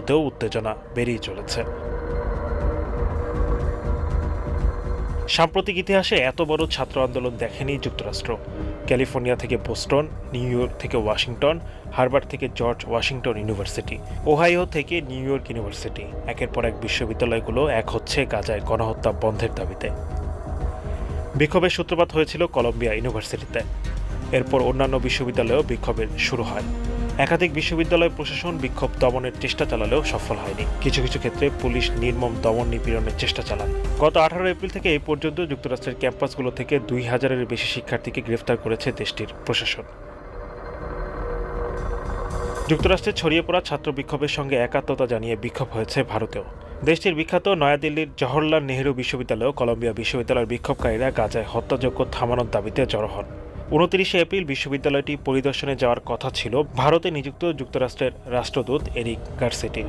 মধ্যেও উত্তেজনা বেড়েই চলেছে। সাম্প্রতিক ইতিহাসে এত বড় ছাত্র আন্দোলন দেখেনি যুক্তরাষ্ট্র। ক্যালিফোর্নিয়া থেকে বোস্টন, নিউ ইয়র্ক থেকে ওয়াশিংটন, হার্ভার্ড থেকে জর্জ ওয়াশিংটন ইউনিভার্সিটি, ওহাইও থেকে নিউ ইয়র্ক ইউনিভার্সিটি, একের পর এক বিশ্ববিদ্যালয়গুলো এক হচ্ছে গাজায় গণহত্যা বন্ধের দাবিতে। বিক্ষোভের সূত্রপাত হয়েছিল কলম্বিয়া ইউনিভার্সিটিতে। এরপর অন্যান্য বিশ্ববিদ্যালয়েও বিক্ষোভের শুরু হয়। একাধিক বিশ্ববিদ্যালয় প্রশাসন বিক্ষোভ দমনের চেষ্টা চালালেও সফল হয়নি। কিছু কিছু ক্ষেত্রে পুলিশ নির্মম দমন নিপীড়নের চেষ্টা চালান। গত 18 এপ্রিল থেকে এই পর্যন্ত যুক্তরাষ্ট্রের ক্যাম্পাসগুলো থেকে 2000-এর বেশি শিক্ষার্থীকে গ্রেফতার করেছে দেশটির প্রশাসন। যুক্তরাষ্ট্রে ছড়িয়ে পড়া ছাত্র বিক্ষোভের সঙ্গে একাত্মতা জানিয়ে বিক্ষোভ হয়েছে ভারতেও। দেশটির বিখ্যাত নয়াদিল্লির জওহরলাল নেহরু বিশ্ববিদ্যালয় ও কলম্বিয়া বিশ্ববিদ্যালয়ের বিক্ষোভকারীরা গাজায় হত্যাযজ্ঞ থামানোর দাবিতে জড়ো হন। 29 এপ্রিল বিশ্ববিদ্যালয়টি পরিদর্শনে যাওয়ার কথা ছিল ভারতে নিযুক্ত যুক্তরাষ্ট্রের রাষ্ট্রদূত এরিক গার্সেটির।